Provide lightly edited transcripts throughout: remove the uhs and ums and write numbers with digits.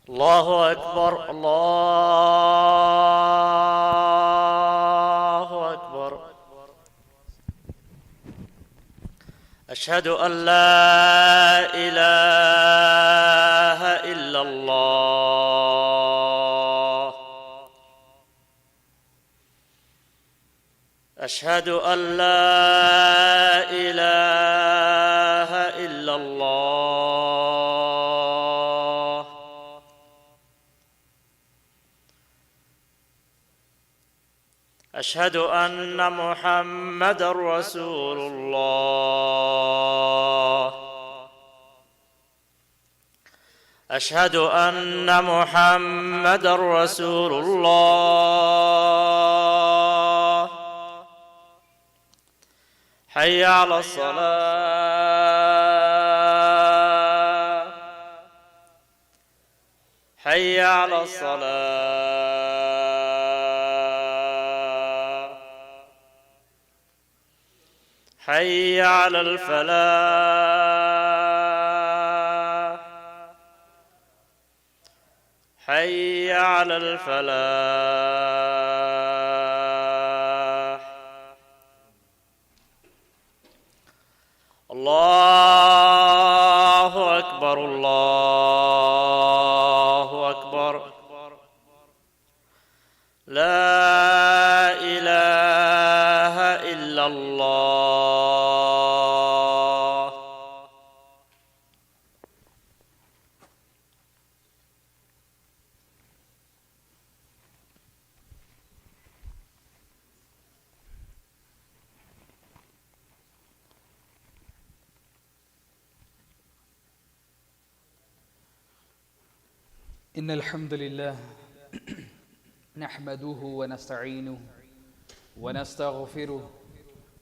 الله أكبر الله أكبر. أشهد أن لا إله إلا الله. أشهد أن لا إله إلا الله. أشهد أن محمدًا رسول الله. أشهد أن محمدًا رسول الله. حي على الصلاة. حي على الصلاة. حي على الفلاح. حي على الفلاح. الله أكبر الله أكبر. لا إله إلا الله. إن الحمد لله نحمده ونستعينه ونستغفره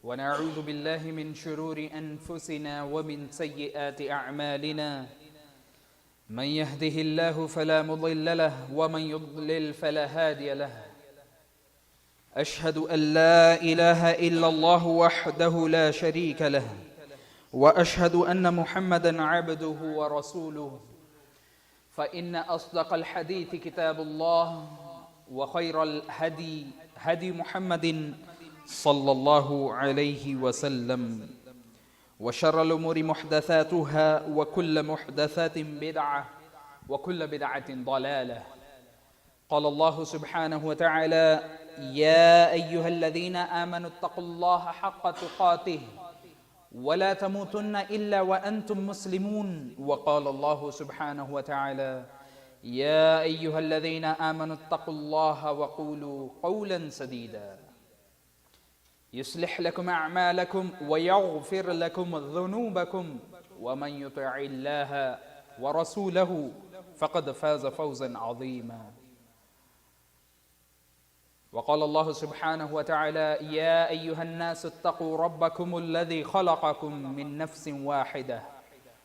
ونعوذ بالله من شرور أنفسنا ومن سيئات أعمالنا. من يهده الله فلا مضل له ومن يضلل فلا هادي له. أشهد أن لا إله إلا الله وحده لا شريك له، وأشهد أن محمدًا عبده ورسوله. فإن أصدق الحديث كتاب الله، وخير الهدي هدي محمد صلى الله عليه وسلم، وشر الأمور محدثاتها، وكل محدثات بدعة، وكل بدعة ضلالة. قال الله سبحانه وتعالى: يا أيها الذين آمنوا اتقوا الله حق تقاته ولا تموتن إلا وأنتم مسلمون. وقال الله سبحانه وتعالى: يا أيها الذين آمنوا اتقوا الله وقولوا قولا سديدا يصلح لكم أعمالكم ويغفر لكم ذنوبكم، ومن يطع الله ورسوله فقد فاز فوزا عظيما. وقال الله سبحانه وتعالى: يا أيها الناس اتقوا ربكم الذي خلقكم من نفس واحدة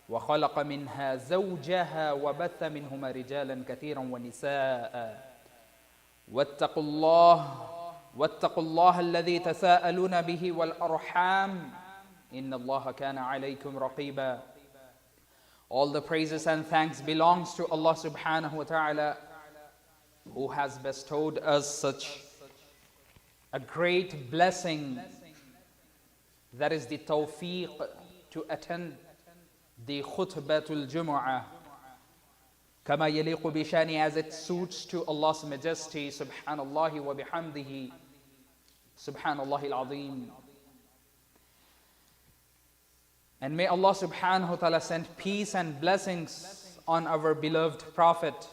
وخلق منها زوجها وبث منهما رجالا كثيرا ونساء واتقوا الله الذي تساءلون به والأرحام إن الله كان عليكم رقيبا. All the praises and thanks belongs to Allah subhanahu wa ta'ala, who has bestowed us such a great blessing, that is the tawfiq to attend the khutbatul Jummah kama yaliqu bishani, as it suits to Allah's majesty. Subhanallah wa bihamdihi, subhanallah al-azim. And may Allah subhanahu wa ta'ala send peace and blessings on our beloved Prophet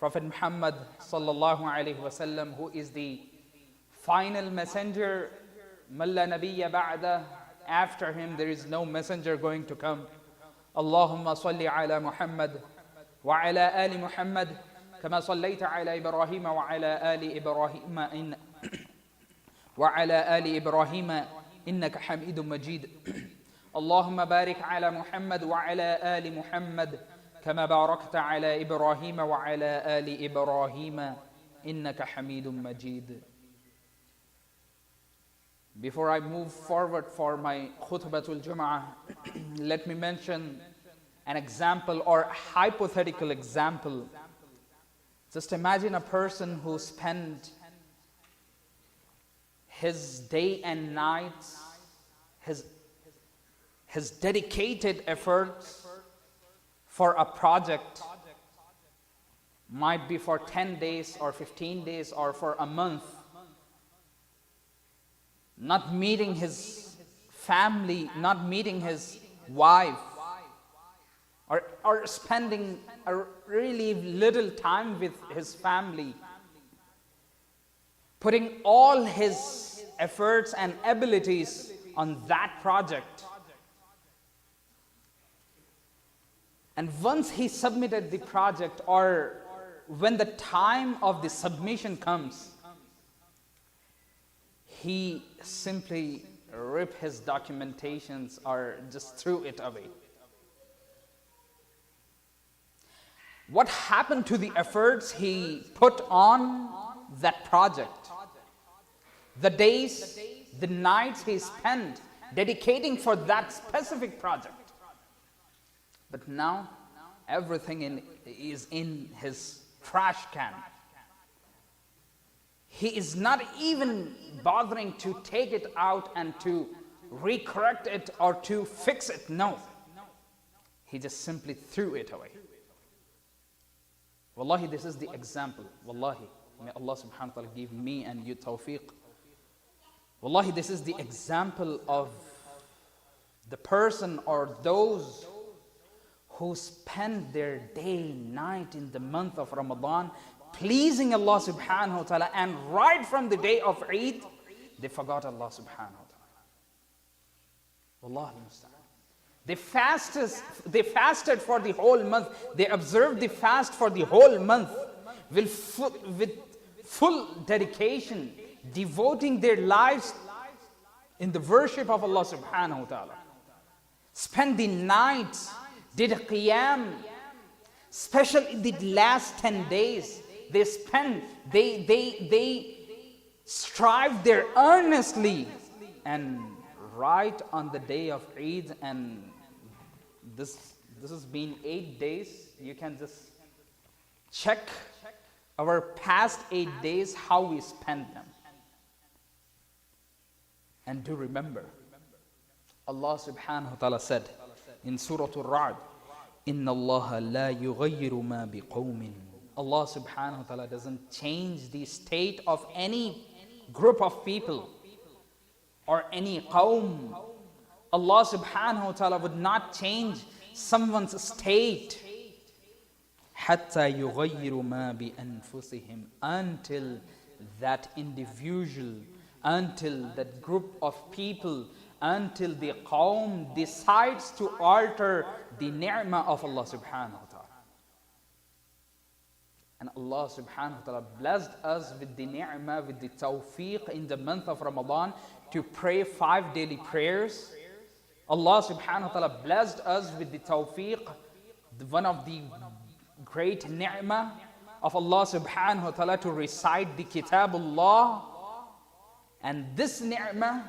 Muhammad sallallahu alayhi wasallam, who is the final messenger. Man la nabiyya ba'da, after him there is no messenger going to come. Allahumma salli ala Muhammad wa ala ali Muhammad kama sallayta ala Ibrahim wa ala ali Ibrahim wa ala ali Ibrahim innaka Hamidum Majid. Allahumma barik ala Muhammad wa ala ali Muhammad كما باركت على إبراهيم وعلى آل إبراهيم إنك حميد مجيد. Before I move forward for my khutbatul Jum'ah, let me mention an example or hypothetical example. Just imagine a person who spent his day and nights, his dedicated efforts for a project, might be for 10 days or 15 days or for a month, not meeting his family, not meeting his wife, or spending a really little time with his family, putting all his efforts and abilities on that project. And once he submitted the project, or when the time of the submission comes, he simply ripped his documentations or just threw it away. What happened to the efforts he put on that project? The days, the nights he spent dedicating for that specific project. But now, everything is in his trash can. He is not even bothering to take it out and to recorrect it or to fix it. No. He just simply threw it away. Wallahi, this is the example. Wallahi, may Allah subhanahu wa ta'ala give me and you tawfiq. Wallahi, this is the example of the person or those who spend their day, night in the month of Ramadan, pleasing Allah subhanahu wa ta'ala, and right from the day of Eid, they forgot Allah subhanahu wa ta'ala. Wallahi musta'an. They fasted for the whole month. They observed the fast for the whole month with full dedication, devoting their lives in the worship of Allah subhanahu wa ta'ala. Spend the nights, did qiyam, especially the last 10 days. They strive there earnestly, and right on the day of Eid, and this has been 8 days. You can just check our past 8 days, how we spent them. And do remember, Allah subhanahu wa ta'ala said in Surah Al-Ra'd, إِنَّ اللَّهَ لَا يُغَيِّرُ مَا بِقَوْمٍ. Allah subhanahu wa ta'ala doesn't change the state of any group of people or any qawm. Allah subhanahu wa ta'ala would not change someone's state حَتَّى يُغَيِّرُ مَا بِأَنفُسِهِمْ, until that individual, until that group of people, until the qawm decides to alter the ni'mah of Allah subhanahu wa ta'ala. And Allah subhanahu wa ta'ala blessed us with the ni'mah, with the tawfiq in the month of Ramadan to pray 5 daily prayers. Allah subhanahu wa ta'ala blessed us with the tawfiq, one of the great ni'mah of Allah subhanahu wa ta'ala, to recite the Kitabullah. And this ni'mah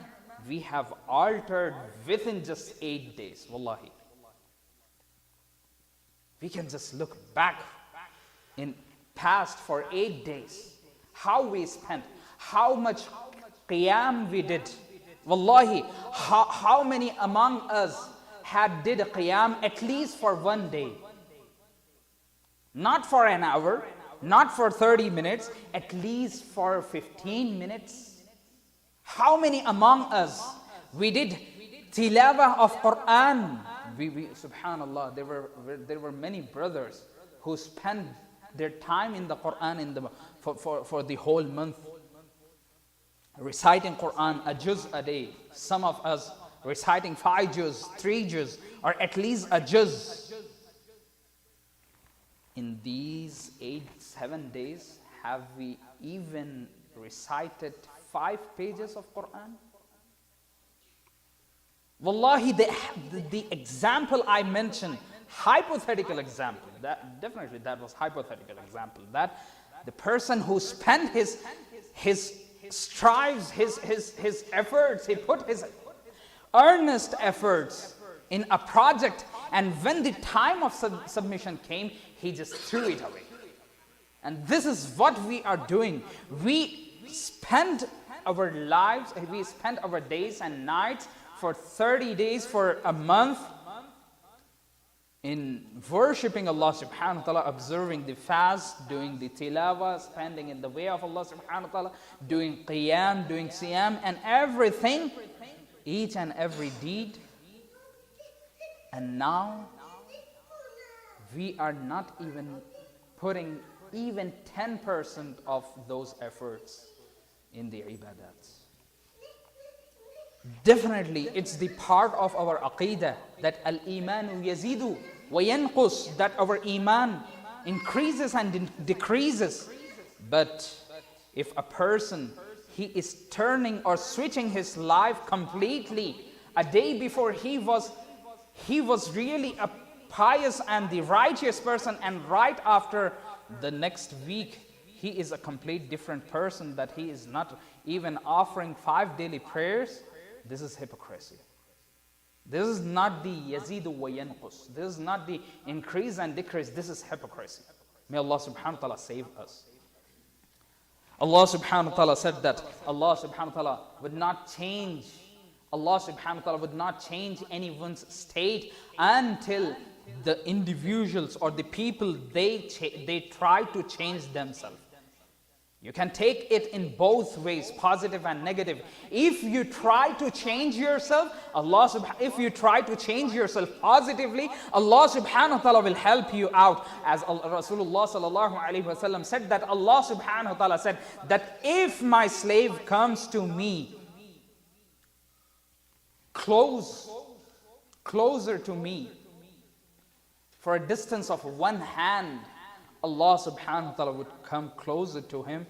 we have altered within just 8 days. Wallahi. We can just look back in past for 8 days, how we spent, how much qiyam we did. Wallahi, how many among us had did qiyam at least for 1 day? Not for an hour, not for 30 minutes, at least for 15 minutes. How many among us we did tilawah of Quran? Subhanallah, there were many brothers who spent their time in the Quran for the whole month, reciting Quran a juz a day. Some of us reciting 5 juz, 3 juz, or at least a juz. In these 7 days, have we even recited 5 pages of Quran? Wallahi, the example I mentioned, hypothetical example, that definitely that was hypothetical example, that the person who spent his strives, his efforts, he put his earnest efforts in a project, and when the time of submission came, he just threw it away. And this is what we are doing. We spend our lives, we spend our days and nights for 30 days, for a month, in worshipping Allah subhanahu wa ta'ala, observing the fast, doing the tilawah, spending in the way of Allah subhanahu wa ta'ala, doing qiyam, doing siyam, and everything, each and every deed. And now, we are not even putting even 10% of those efforts in the ibadats. Definitely, it's the part of our aqidah that al-imanu yazidu wa yanqus, that our iman increases and decreases. But if a person, he is turning or switching his life completely, a day before he was really a pious and the righteous person, and right after the next week, he is a complete different person, that he is not even offering 5 daily prayers. This is hypocrisy. This is not the yazidu wa yanqus. This is not the increase and decrease. This is hypocrisy. May Allah subhanahu wa ta'ala save us. Allah subhanahu wa ta'ala said that Allah subhanahu wa ta'ala would not change, Allah subhanahu wa ta'ala would not change anyone's state until the individuals or the people, they try to change themselves. You can take it in both ways, positive and negative. If you try to change yourself, if you try to change yourself positively, Allah subhanahu wa ta'ala will help you out. As Rasulullah sallallahu alaihi wasallam said, that Allah subhanahu wa ta'ala said that if my slave comes to me closer to me for a distance of 1 hand, Allah subhanahu wa ta'ala would come closer to him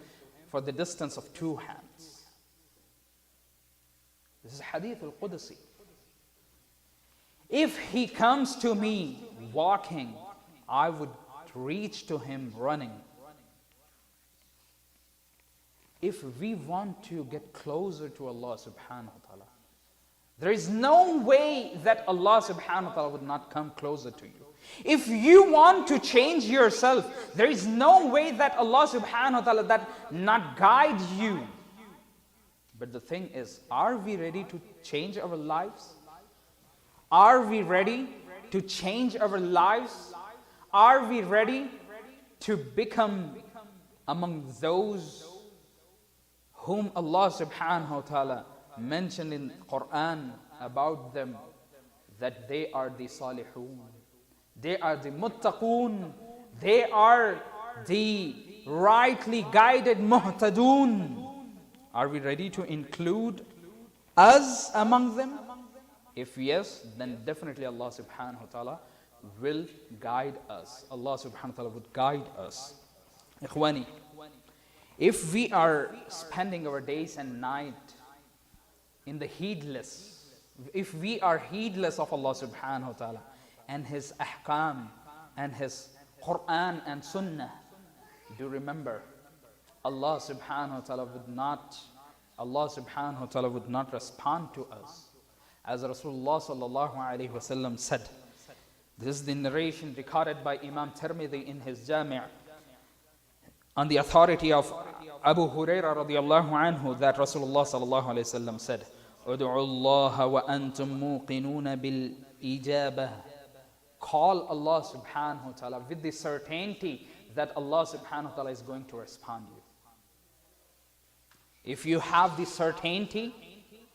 for the distance of 2 hands. This is Hadith al-Qudsi. If he comes to me walking, I would reach to him running. If we want to get closer to Allah subhanahu wa ta'ala, there is no way that Allah subhanahu wa ta'ala would not come closer to you. If you want to change yourself, there is no way that Allah subhanahu wa ta'ala that not guide you. But the thing is, are we ready to change our lives? Are we ready to change our lives? Are we ready to become among those whom Allah subhanahu wa ta'ala mentioned in Quran about them, that they are the salihun, they are the muttaqun, they are the rightly guided muhtadun? Are we ready to include us among them? If yes, then definitely Allah subhanahu wa ta'ala will guide us. Allah subhanahu wa ta'ala would guide us. Ikhwani, if we are spending our days and night in the heedless, if we are heedless of Allah subhanahu wa ta'ala and His ahkam and His Quran and Sunnah, do remember, Allah subhanahu wa ta'ala would not respond to us. As Rasulullah sallallahu alayhi wasallam said, this is the narration recorded by Imam Tirmidhi in his Jami' on the authority of Abu Hurairah radiyallahu anhu, that Rasulullah sallallahu alayhi wasallam said, "Ud'u Allah wa antum muqinuna bil ijabah." Call Allah subhanahu wa ta'ala with the certainty that Allah subhanahu wa ta'ala is going to respond you. If you have the certainty,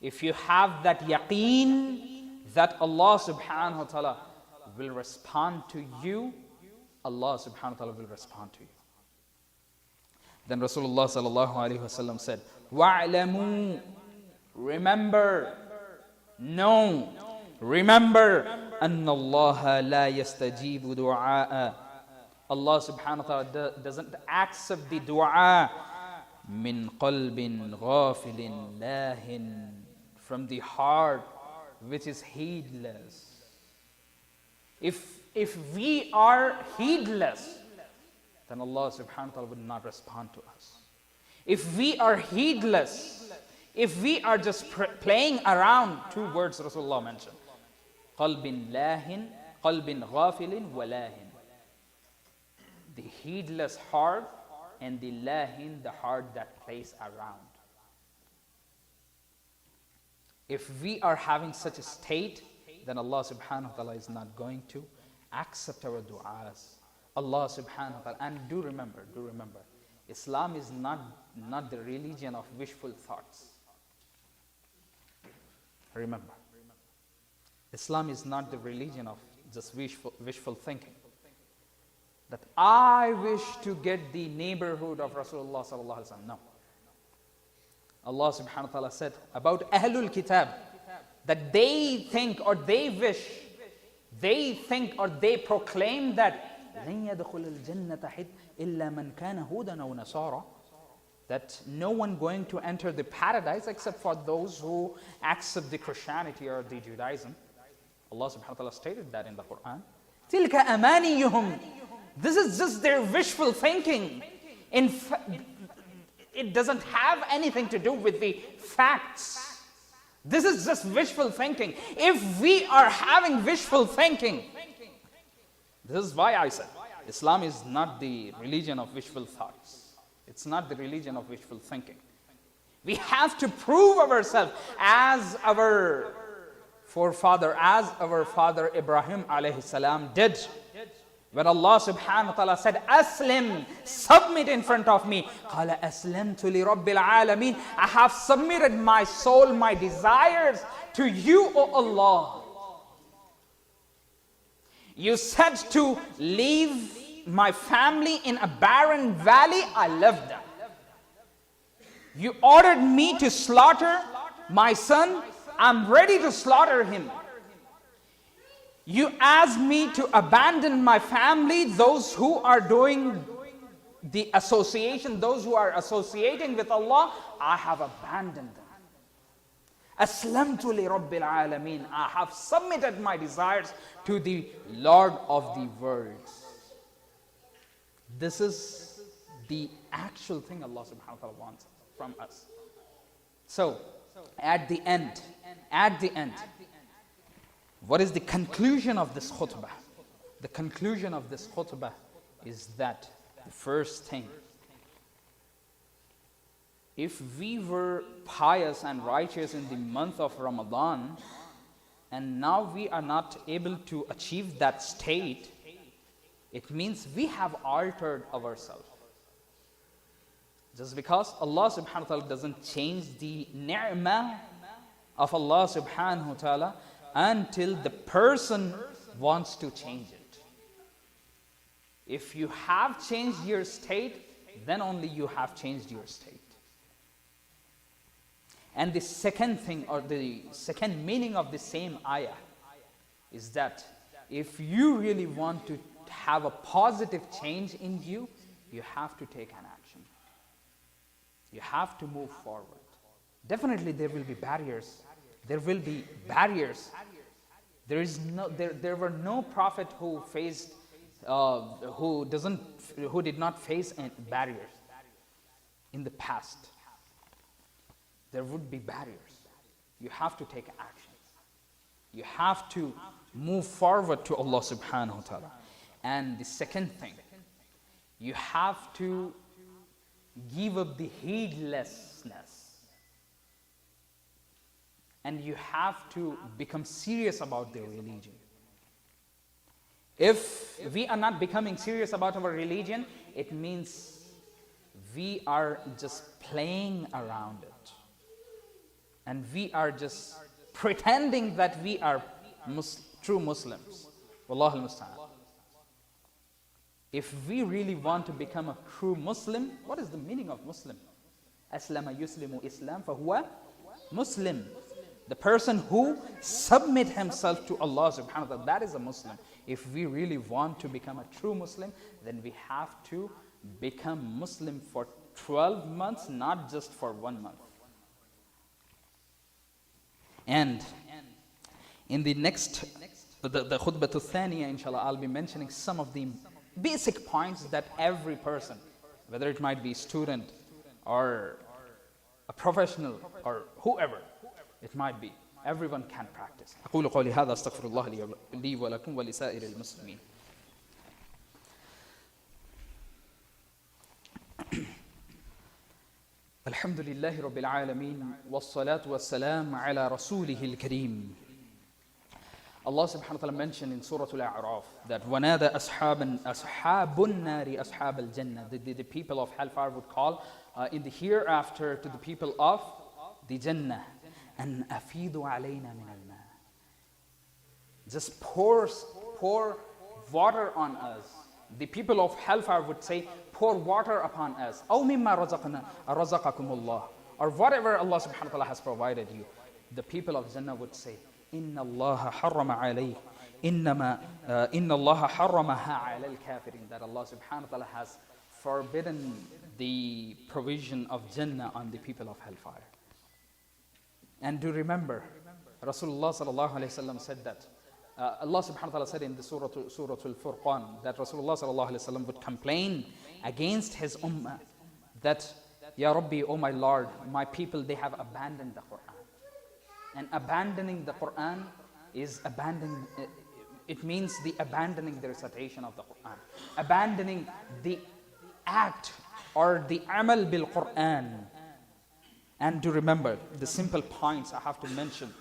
if you have that yaqeen that Allah subhanahu wa ta'ala will respond to you, Allah subhanahu wa ta'ala will respond to you. Then Rasulullah sallallahu alayhi wasallam said, "Wa'lamu," remember, know, remember, anna Allah la yastajibu du'a. Allah subhanahu wa ta'ala doesn't accept the dua min qalbin ghafilin lahin, from the heart which is heedless. If we are heedless, then Allah subhanahu wa ta'ala would not respond to us. If we are heedless, if we are just playing around, 2 words Rasulullah mentioned, قلب لاهٍ قلب غافل ولاهٍ. The heedless heart and the lahin, the heart that plays around. If we are having such a state, then Allah subhanahu wa ta'ala is not going to accept our du'as. Allah subhanahu wa ta'ala, and do remember, Islam is not the religion of wishful thoughts. Remember, Islam is not the religion of just wishful thinking. That I wish to get the neighborhood of Rasulullah sallallahu alaihi wasallam. No. Allah subhanahu wa ta'ala said about Ahlul Kitab that they think or they wish, they think or they proclaim that لن يدخل الجنة إلا من كان هودا أو نصارى, that no one going to enter the paradise except for those who accept the Christianity or the Judaism. Allah subhanahu wa ta'ala stated that in the Quran. تِلْكَ أَمَانِيُّهُمْ. This is just their wishful thinking. It doesn't have anything to do with the facts. This is just wishful thinking. If we are having wishful thinking, this is why I said Islam is not the religion of wishful thoughts. It's not the religion of wishful thinking. We have to prove ourselves as our forefather, as our father Ibrahim alayhi salam did. When Allah subhanahu wa ta'ala said, Aslim, submit in front of me. قَالَ أَسْلَمْتُ لِرَبِّ الْعَالَمِينَ. I have submitted my soul, my desires to you, O Allah. You said to leave my family in a barren valley, I left them. You ordered me to slaughter my son, I'm ready to slaughter him. You asked me to abandon my family, those who are doing the association, those who are associating with Allah, I have abandoned them. Aslamtu li Rabbil Alameen. I have submitted my desires to the Lord of the worlds. This is the actual thing Allah subhanahu wa ta'ala wants from us. So, at the end, what is the conclusion of this khutbah? The conclusion of this khutbah is that the first thing, if we were pious and righteous in the month of Ramadan, and now we are not able to achieve that state, it means we have altered ourselves. Just because Allah subhanahu wa ta'ala doesn't change the ni'mah of Allah subhanahu wa ta'ala until the person wants to change it. If you have changed your state, then only you have changed your state. And the second thing, or the second meaning of the same ayah, is that if you really want to have a positive change in you, you have to take an action. You have to move forward. Definitely there will be barriers. There will be barriers. There were no prophet who faced, who did not face barriers in the past. There would be barriers. You have to take action. You have to move forward to Allah subhanahu wa ta'ala. And the second thing, you have to give up the heedlessness. And you have to become serious about the religion. If we are not becoming serious about our religion, it means we are just playing around it. And we are just pretending that we are true Muslims. Wallahu al-musta'an. If we really want to become a true Muslim, what is the meaning of Muslim? Aslama yuslimu Islam fahuwa Muslim. The person who submit himself to Allah subhanahu wa ta'ala, that is a Muslim. If we really want to become a true Muslim, then we have to become Muslim for 12 months, not just for 1 month. And in the next, the khutbah thaniya, inshallah, I'll be mentioning some of the basic points that every person, whether it might be student or a professional or whoever it might be, everyone can practice. أقول قولي هذا أستغفر الله لي ولكم ولسائر المسلمين. الحمد لله رب العالمين والصلاة والسلام على رسوله الكريم. Allah subhanahu wa ta'ala mentioned in Surah Al-A'raf that وَنَادَى أَصْحَابُ النَّارِ أَصْحَابَ الْجَنَّةِ, the people of hellfire would call in the hereafter to the people of the Jannah, أَنْ أَفِيدُ عَلَيْنَا مِنَ الْمَاءِ, just pour water on us. The people of hellfire would say, pour water upon us. أَوْ مِمَّا رَزَقَكُمُ اللَّهُ, or whatever Allah subhanahu wa ta'ala has provided you. The people of Jannah would say, إِنَّ اللَّهَ حَرَّمَ عَلَيْهِ إِنَّ اللَّهَ حَرَّمَهَا عَلَى الْكَافِرِينَ, that Allah subhanahu wa ta'ala has forbidden the provision of Jannah on the people of hellfire. And do remember, Rasulullah sallallahu alayhi wa sallam said that Allah subhanahu wa ta'ala said in the Surah Al-Furqan that Rasulullah sallallahu alayhi wa sallam would complain against his ummah that, Ya Rabbi, O my Lord, my people, they have abandoned the Quran. And abandoning the Quran is abandoning, it means the abandoning the recitation of the Quran, abandoning the act or the amal bil Quran. And to remember the simple points I have to mention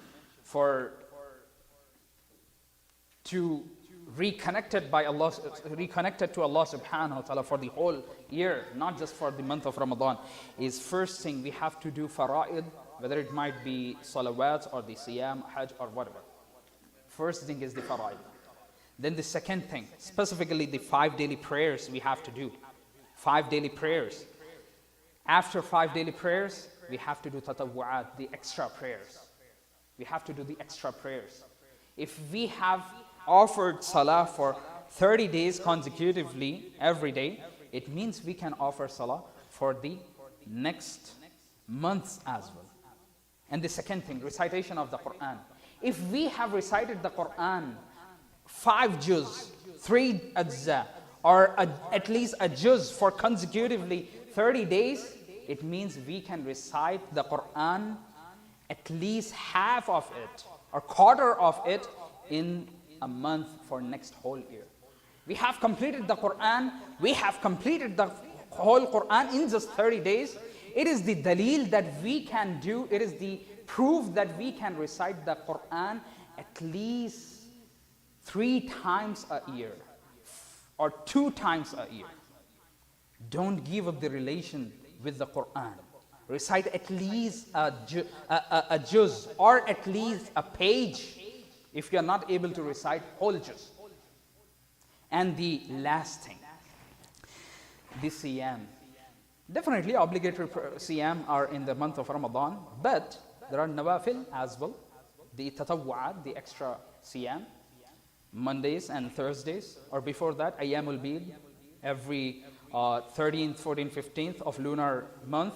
to reconnected to Allah subhanahu wa ta'ala for the whole year, not just for the month of Ramadan, is first thing we have to do fara'id, whether it might be salawat or the siyam, hajj or whatever. First thing is the fara'id. Then the second thing, specifically the 5 daily prayers we have to do. 5 daily prayers. After 5 daily prayers, we have to do tatawwu'at, the extra prayers. We have to do the extra prayers. If we have offered salah for 30 days consecutively every day, it means we can offer salah for the next months as well. And the second thing, recitation of the Quran. If we have recited the Quran 5 juz, 3 ajza, or at least a juz for consecutively 30 days, it means we can recite the Quran at least half of it or quarter of it in a month for next whole year. We have completed the Quran, we have completed the whole Quran in just 30 days. It is the dalil that we can do, it is the proof that we can recite the Quran at least 3 times a year or 2 times a year. Don't give up the relation with the Quran. Recite at least a juz or at least a page if you are not able to recite whole juz. And the last thing, the siyam. Definitely obligatory siyam are in the month of Ramadan, but there are nawafil as well, the tatawwu'at, the extra siyam, Mondays and Thursdays, or before that, ayyamul bid, every 13th, 14th, 15th of lunar month,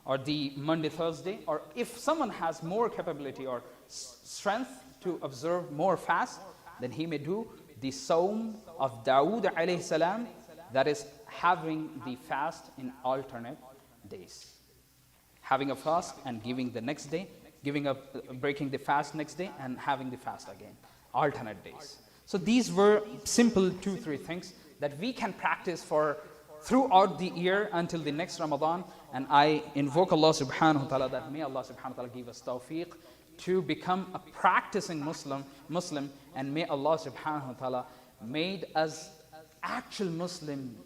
or the Monday, Thursday, or if someone has more capability or strength to observe more fast, then he may do the Sawm of Dawood alayhi salam, that is having the fast in alternate days. Having a fast and giving the next day, breaking the fast next day and having the fast again, alternate days. So these were simple 2-3 things that we can practice for throughout the year until the next Ramadan. And I invoke Allah subhanahu wa ta'ala that may Allah subhanahu wa ta'ala give us tawfiq to become a practicing Muslim, and may Allah subhanahu wa ta'ala made us actual Muslim,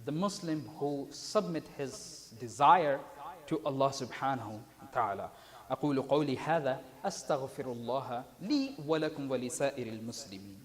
the Muslim who submit his desire to Allah subhanahu wa ta'ala. أقول قولي هذا أستغفر الله لي ولكم ولسائر المسلمين.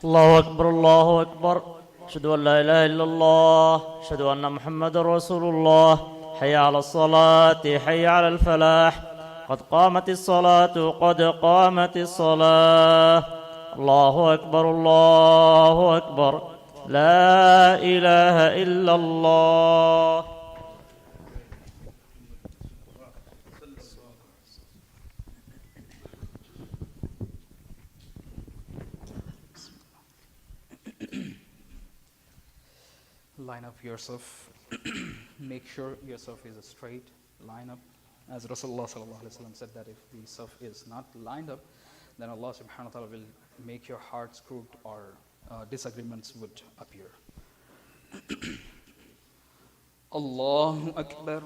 الله أكبر الله أكبر أشهد أن لا إله إلا الله أشهد أن محمد رسول الله حي على الصلاة حي على الفلاح قد قامت الصلاة قد قامت الصلاة الله أكبر الله أكبر لا إله إلا الله. Line up yourself. Make sure your saf is a straight line up. As Rasulullah sallallahu alaihi wasallam said that if the saf is not lined up, then Allah subhanahu wa ta'ala will make your hearts crooked or disagreements would appear. Allahu Akbar.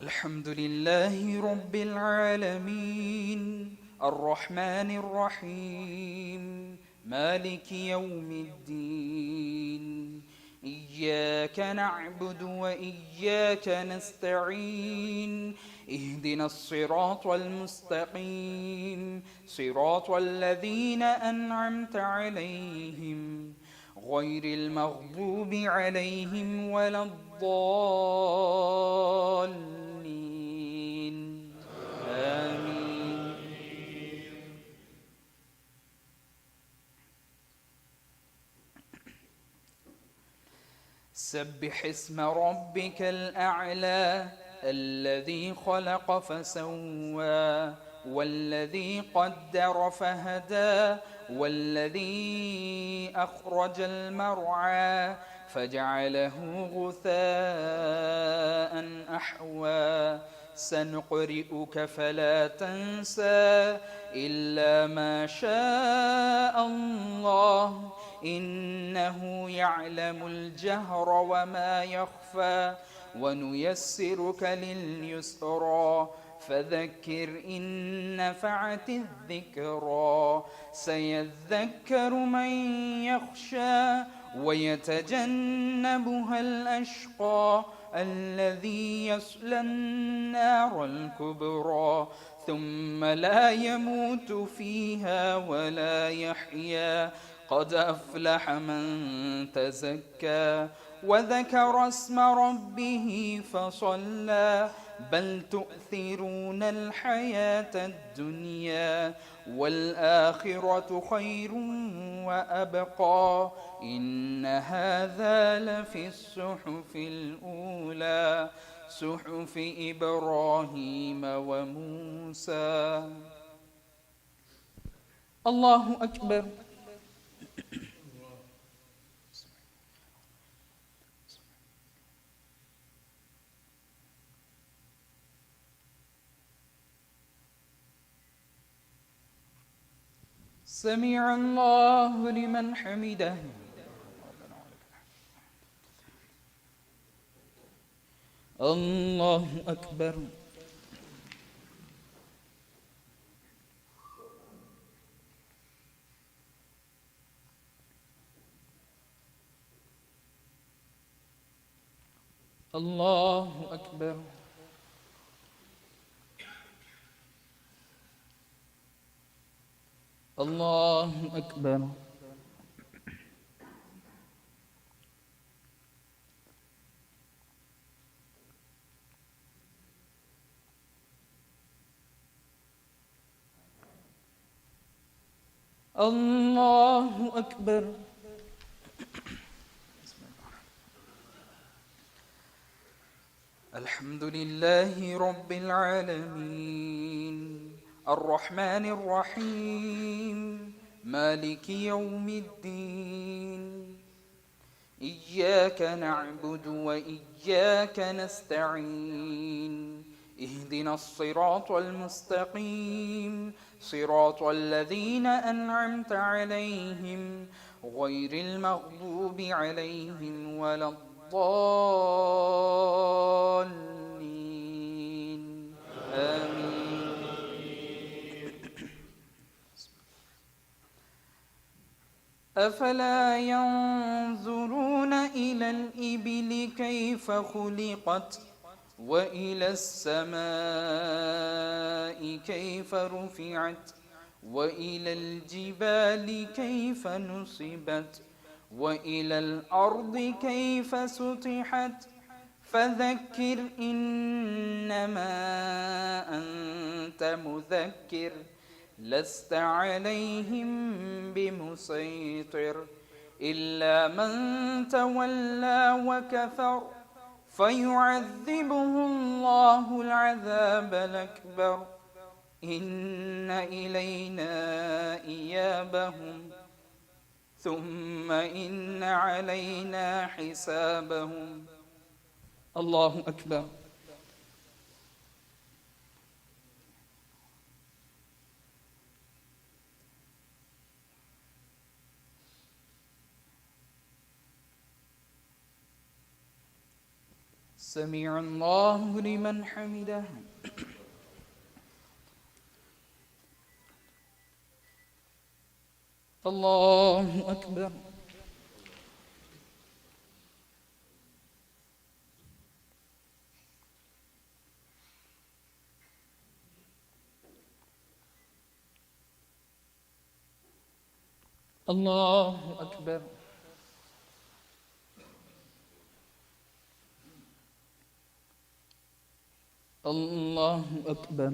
الحمد لله رب العالمين الرحمن الرحيم مالك يوم الدين إياك نعبد وإياك نستعين اهدنا الصراط المستقيم صراط الذين أنعمت عليهم غير المغضوب عليهم ولا الضالين آمين. سبح اسم ربك الأعلى الذي خلق فسوى والذي قدر فهدى والذي أخرج المرعى فجعله غثاء أحوى سنقرئك فلا تنسى إلا ما شاء الله إنه يعلم الجهر وما يخفى ونيسرك لليسرى فذكر إن نفعت الذكرى سيذكر من يخشى ويتجنبها الأشقى الذي يصلى النار الكبرى ثم لا يموت فيها ولا يحيا قد أفلح من تزكى وذكر اسم ربه فصلى بل تؤثرون الحياة الدنيا والآخرة خير وأبقى إن هذا لفي الصحف الأولى صحف إبراهيم وموسى. الله أكبر. سمع الله لمن حمده. الله أكبر. الله أكبر. الله أكبر. الله أكبر. الحمد لله رب العالمين الرحمن الرحيم مالك يوم الدين إياك نعبد وإياك نستعين اهدنا الصراط المستقيم صراط الذين أنعمت عليهم غير المغضوب عليهم ولا الضالين آمين. أفلا ينظرون إلى الإبل كيف خلقت وإلى السماء كيف رفعت وإلى الجبال كيف نصبت وإلى الأرض كيف سطحت فذكر إنما أنت مذكر لست عليهم بمسيطر إلا من تولى وكفر فيعذبه الله العذاب الأكبر إن إلينا إيابهم ثم إن علينا حسابهم. الله أكبر. سمع الله لمن حمده. الله أكبر. الله أكبر. الله أكبر.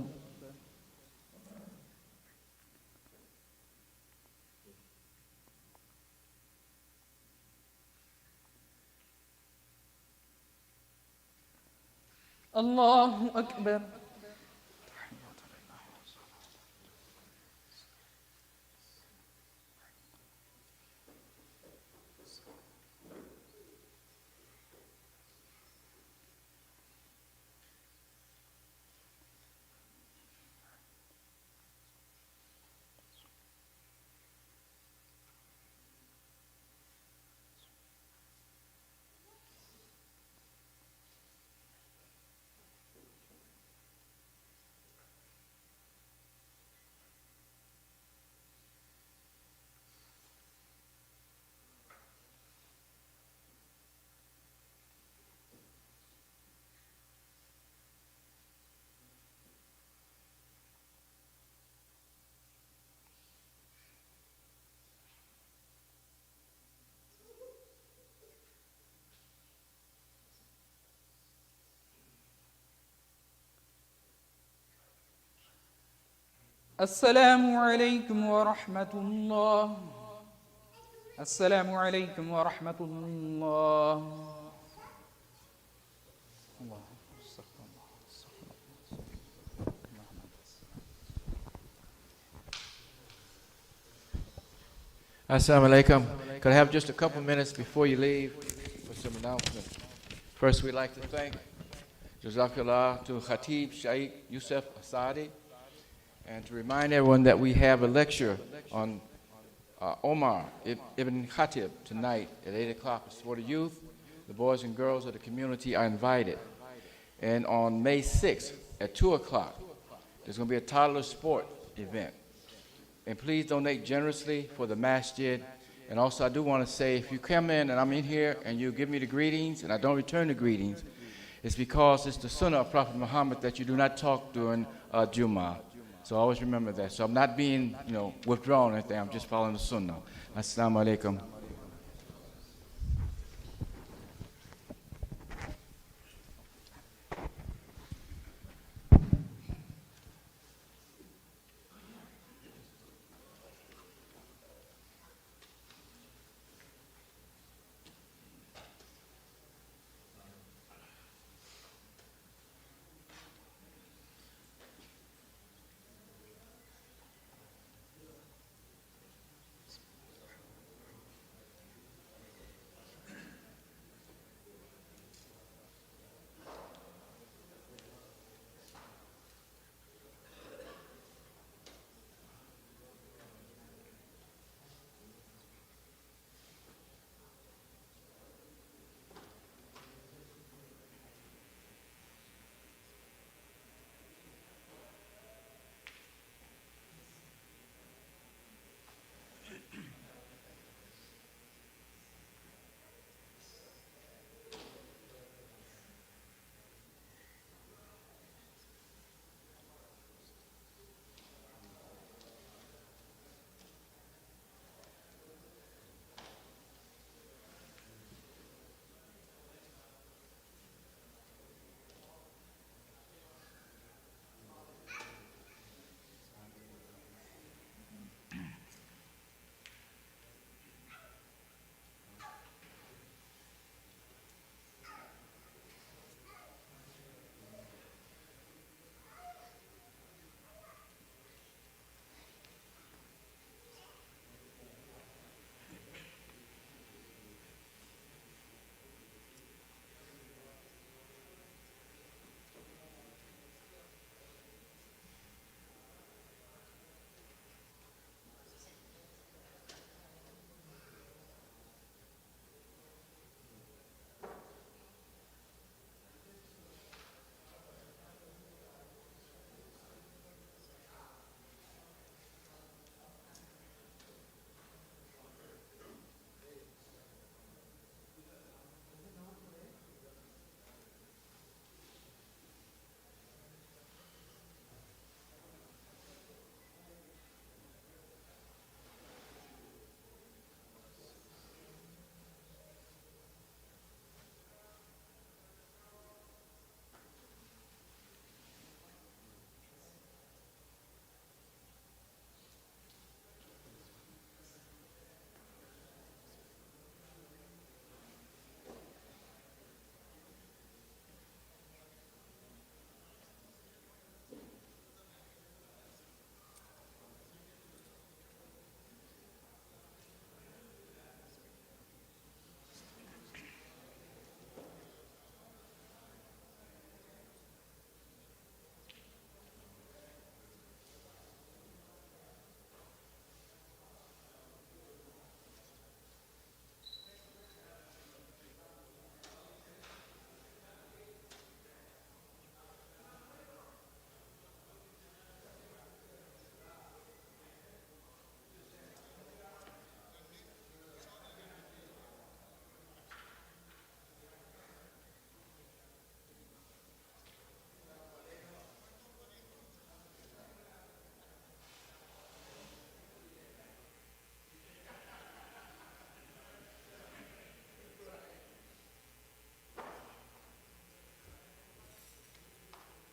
الله أكبر. السلام عليكم ورحمة الله. السلام عليكم ورحمة الله. Assalamu alaikum. Could I have just a couple minutes before you leave for some announcements? First, we'd like to thank Jazakallah to Khatib Shaykh Yusuf Asadi, and to remind everyone that we have a lecture on Omar Ibn Khatib tonight at 8 o'clock. It's for the youth. The boys and girls of the community are invited. And on May 6th at 2 o'clock, there's going to be a toddler sport event. And please donate generously for the masjid. And also, I do want to say, if you come in and I'm in here and you give me the greetings and I don't return the greetings, it's because it's the sunnah of Prophet Muhammad that you do not talk during Jummah. So always remember that. So I'm not being, withdrawn or anything. I'm just following the sunnah. Assalamu alaikum.